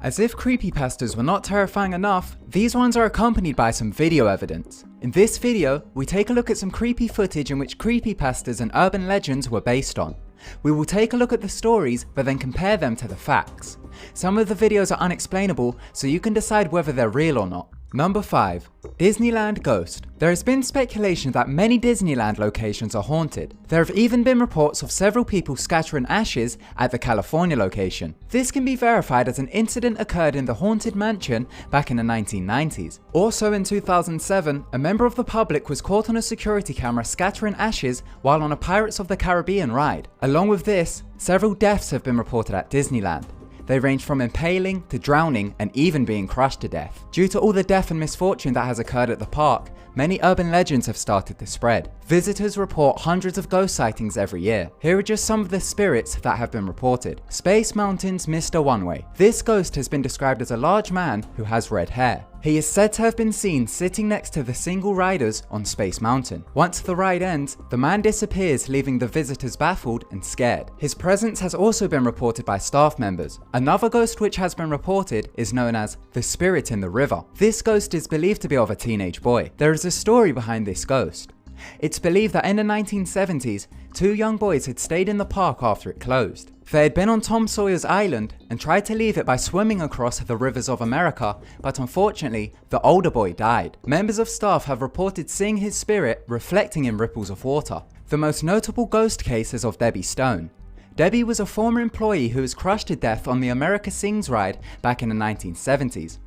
As if creepypastas were not terrifying enough, these ones are accompanied by some video evidence. In this video, we take a look at some creepy footage in which creepypastas and urban legends were based on. We will take a look at the stories, but then compare them to the facts. Some of the videos are unexplainable, so you can decide whether they're real or not. Number 5. Disneyland Ghost. There has been speculation that many Disneyland locations are haunted. There have even been reports of several people scattering ashes at the California location. This can be verified as an incident occurred in the Haunted Mansion back in the 1990s. Also in 2007, a member of the public was caught on a security camera scattering ashes while on a Pirates of the Caribbean ride. Along with this, several deaths have been reported at Disneyland. They range from impaling to drowning and even being crushed to death. Due to all the death and misfortune that has occurred at the park, many urban legends have started to spread. Visitors report hundreds of ghost sightings every year. Here are just some of the spirits that have been reported. Space Mountain's Mr. One-Way. This ghost has been described as a large man who has red hair. He is said to have been seen sitting next to the single riders on Space Mountain. Once the ride ends, the man disappears, leaving the visitors baffled and scared. His presence has also been reported by staff members. Another ghost which has been reported is known as the Spirit in the River. This ghost is believed to be of a teenage boy. There is a story behind this ghost. It's believed that in the 1970s, two young boys had stayed in the park after it closed. They had been on Tom Sawyer's Island and tried to leave it by swimming across the rivers of America, but unfortunately, the older boy died. Members of staff have reported seeing his spirit reflecting in ripples of water. The most notable ghost case is of Debbie Stone. Debbie was a former employee who was crushed to death on the America Sings ride back in the 1970s.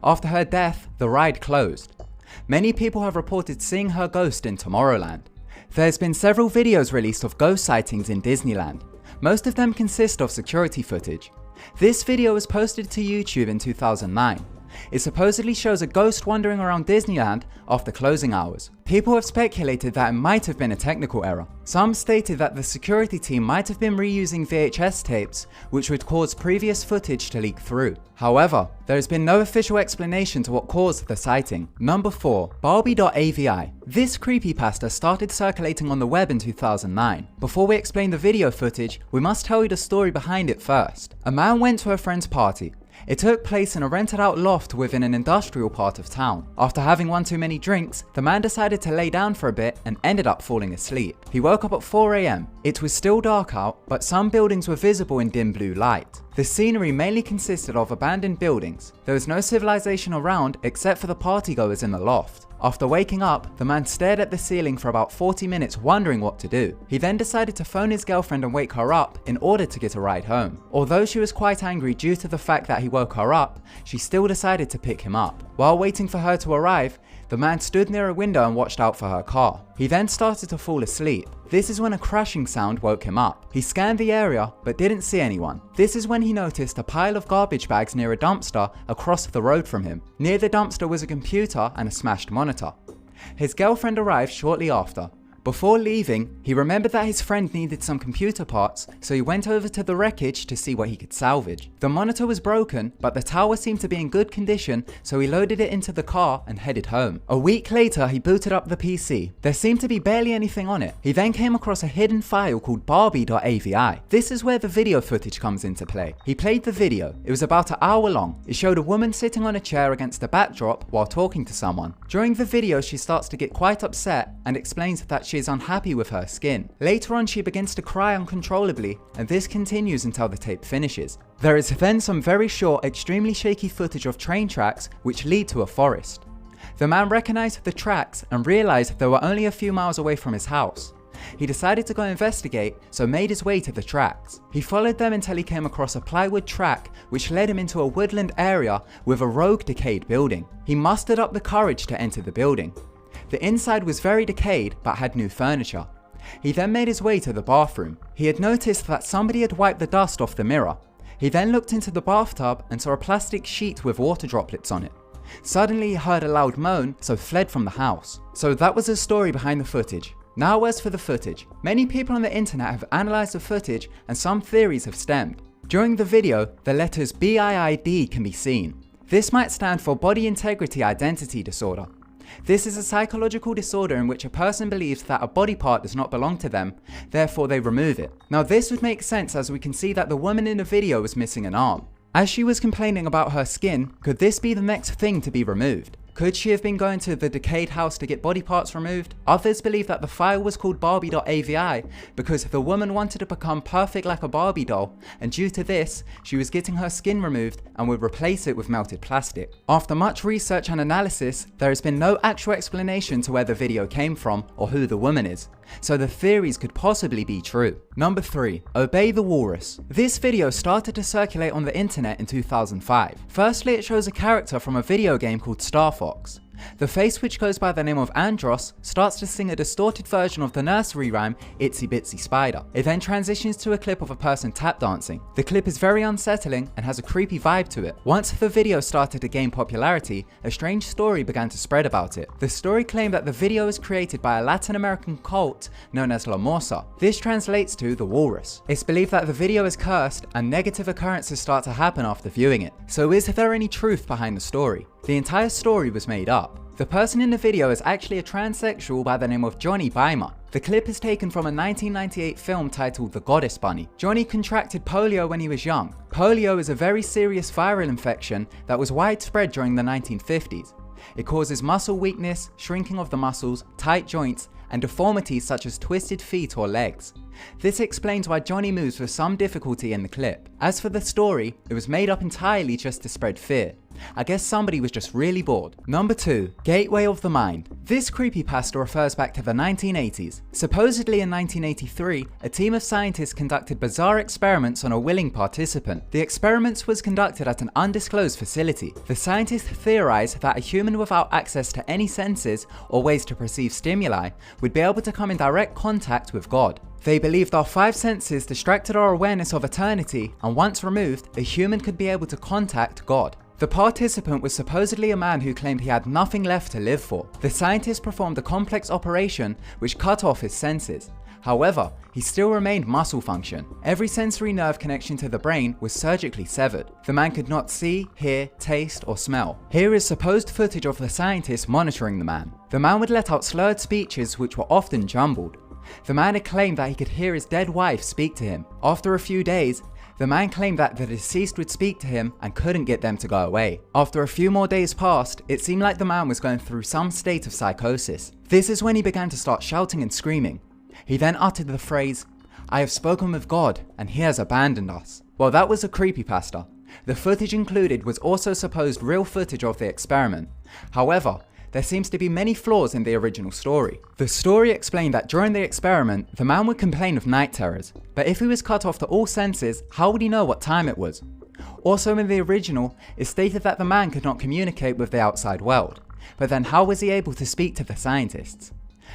After her death, the ride closed. Many people have reported seeing her ghost in Tomorrowland. There's been several videos released of ghost sightings in Disneyland. Most of them consist of security footage. This video was posted to YouTube in 2009. It supposedly shows a ghost wandering around Disneyland after closing hours. People have speculated that it might have been a technical error. Some stated that the security team might have been reusing VHS tapes, which would cause previous footage to leak through. However, there has been no official explanation to what caused the sighting. Number 4. Barbie.avi. This creepypasta started circulating on the web in 2009. Before we explain the video footage, we must tell you the story behind it first. A man went to a friend's party. It took place in a rented out loft within an industrial part of town. After having one too many drinks, the man decided to lay down for a bit and ended up falling asleep. He woke up at 4 AM. It was still dark out, but some buildings were visible in dim blue light. The scenery mainly consisted of abandoned buildings. There was no civilization around except for the partygoers in the loft. After waking up, the man stared at the ceiling for about 40 minutes wondering what to do. He then decided to phone his girlfriend and wake her up in order to get a ride home. Although she was quite angry due to the fact that he woke her up, she still decided to pick him up. While waiting for her to arrive, the man stood near a window and watched out for her car. He then started to fall asleep. This is when a crashing sound woke him up. He scanned the area but didn't see anyone. This is when he noticed a pile of garbage bags near a dumpster across the road from him. Near the dumpster was a computer and a smashed monitor. His girlfriend arrived shortly after. Before leaving, he remembered that his friend needed some computer parts, so he went over to the wreckage to see what he could salvage. The monitor was broken, but the tower seemed to be in good condition, so he loaded it into the car and headed home. A week later, he booted up the PC. There seemed to be barely anything on it. He then came across a hidden file called Barbie.avi. This is where the video footage comes into play. He played the video. It was about an hour long. It showed a woman sitting on a chair against a backdrop while talking to someone. During the video, she starts to get quite upset and explains that she is unhappy with her skin. Later on, she begins to cry uncontrollably, and this continues until the tape finishes. There is then some very short, extremely shaky footage of train tracks which lead to a forest. The man recognized the tracks and realized they were only a few miles away from his house. He decided to go investigate, so made his way to the tracks. He followed them until he came across a plywood track which led him into a woodland area with a rogue decayed building. He mustered up the courage to enter the building. The inside was very decayed but had new furniture. He then made his way to the bathroom. He had noticed that somebody had wiped the dust off the mirror. He then looked into the bathtub and saw a plastic sheet with water droplets on it. Suddenly he heard a loud moan, so fled from the house. So that was the story behind the footage. Now as for the footage. Many people on the internet have analysed the footage and some theories have stemmed. During the video, the letters BIID can be seen. This might stand for Body Integrity Identity Disorder. This is a psychological disorder in which a person believes that a body part does not belong to them, therefore they remove it. Now this would make sense as we can see that the woman in the video was missing an arm. As she was complaining about her skin, could this be the next thing to be removed? Could she have been going to the decayed house to get body parts removed? Others believe that the file was called Barbie.avi because the woman wanted to become perfect like a Barbie doll, and due to this, she was getting her skin removed and would replace it with melted plastic. After much research and analysis, there has been no actual explanation to where the video came from or who the woman is, so the theories could possibly be true. Number 3. Obey the Walrus. This video started to circulate on the internet in 2005. Firstly, it shows a character from a video game called Star Fox. The face, which goes by the name of Andros, starts to sing a distorted version of the nursery rhyme Itsy Bitsy Spider. It then transitions to a clip of a person tap dancing. The clip is very unsettling and has a creepy vibe to it. Once the video started to gain popularity, a strange story began to spread about it. The story claimed that the video was created by a Latin American cult known as La Morsa. This translates to the walrus. It's believed that the video is cursed and negative occurrences start to happen after viewing it. So is there any truth behind the story? The entire story was made up. The person in the video is actually a transsexual by the name of Johnny Beimer. The clip is taken from a 1998 film titled The Goddess Bunny. Johnny contracted polio when he was young. Polio is a very serious viral infection that was widespread during the 1950s. It causes muscle weakness, shrinking of the muscles, tight joints, and deformities such as twisted feet or legs. This explains why Johnny moves with some difficulty in the clip. As for the story, it was made up entirely just to spread fear. I guess somebody was just really bored. Number 2. Gateway of the Mind. This creepypasta refers back to the 1980s. Supposedly in 1983, a team of scientists conducted bizarre experiments on a willing participant. The experiments was conducted at an undisclosed facility. The scientists theorized that a human without access to any senses or ways to perceive stimuli would be able to come in direct contact with God. They believed our 5 senses distracted our awareness of eternity, and once removed, a human could be able to contact God. The participant was supposedly a man who claimed he had nothing left to live for. The scientists performed a complex operation which cut off his senses. However, he still remained muscle function. Every sensory nerve connection to the brain was surgically severed. The man could not see, hear, taste, or smell. Here is supposed footage of the scientists monitoring the man. The man would let out slurred speeches which were often jumbled. The man had claimed that he could hear his dead wife speak to him. After a few days, the man claimed that the deceased would speak to him and couldn't get them to go away. After a few more days passed, it seemed like the man was going through some state of psychosis. This is when he began to start shouting and screaming. He then uttered the phrase, "I have spoken with God and he has abandoned us." Well, that was a creepypasta. The footage included was also supposed real footage of the experiment. However, there seems to be many flaws in the original story. The story explained that during the experiment, the man would complain of night terrors, but if he was cut off to all senses, how would he know what time it was? Also in the original, it stated that the man could not communicate with the outside world, but then how was he able to speak to the scientists?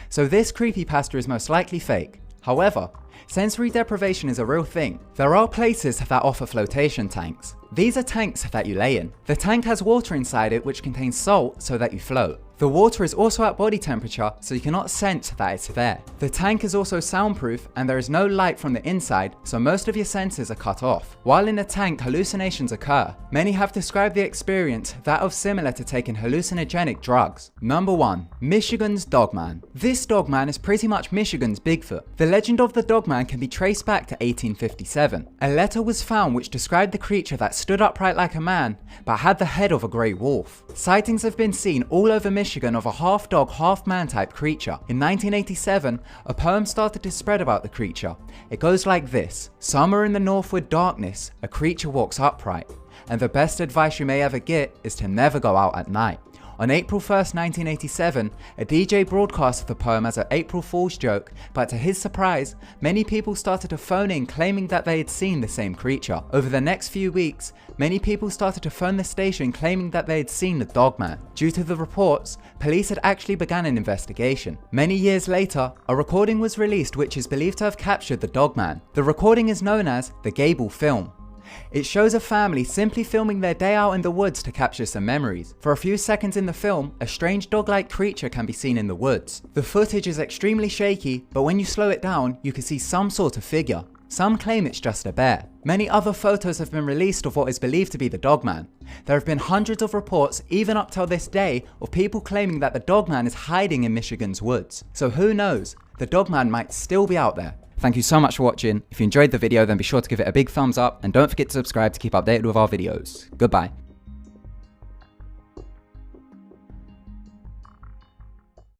So this creepypasta is most likely fake. However, sensory deprivation is a real thing. There are places that offer flotation tanks. These are tanks that you lay in. The tank has water inside it which contains salt so that you float. The water is also at body temperature, so you cannot sense that it's there. The tank is also soundproof and there is no light from the inside, so most of your senses are cut off. While in the tank, hallucinations occur. Many have described the experience that of similar to taking hallucinogenic drugs. Number 1. Michigan's Dogman. This Dogman is pretty much Michigan's Bigfoot. The legend of the Dogman can be traced back to 1857. A letter was found which described the creature that stood upright like a man, but had the head of a grey wolf. Sightings have been seen all over Michigan of a half dog, half man type creature. In 1987, a poem started to spread about the creature. It goes like this: "Somewhere in the northward darkness, a creature walks upright, and the best advice you may ever get is to never go out at night." On April 1st, 1987, a DJ broadcast the poem as an April Fool's joke, but to his surprise, many people started to phone in claiming that they had seen the same creature. Over the next few weeks, many people started to phone the station claiming that they had seen the Dogman. Due to the reports, police had actually begun an investigation. Many years later, a recording was released which is believed to have captured the Dogman. The recording is known as the Gable Film. It shows a family simply filming their day out in the woods to capture some memories. For a few seconds in the film, a strange dog-like creature can be seen in the woods. The footage is extremely shaky, but when you slow it down, you can see some sort of figure. Some claim it's just a bear. Many other photos have been released of what is believed to be the Dogman. There have been hundreds of reports, even up till this day, of people claiming that the Dogman is hiding in Michigan's woods. So who knows? The Dogman might still be out there. Thank you so much for watching. If you enjoyed the video, then be sure to give it a big thumbs up and don't forget to subscribe to keep updated with our videos. Goodbye.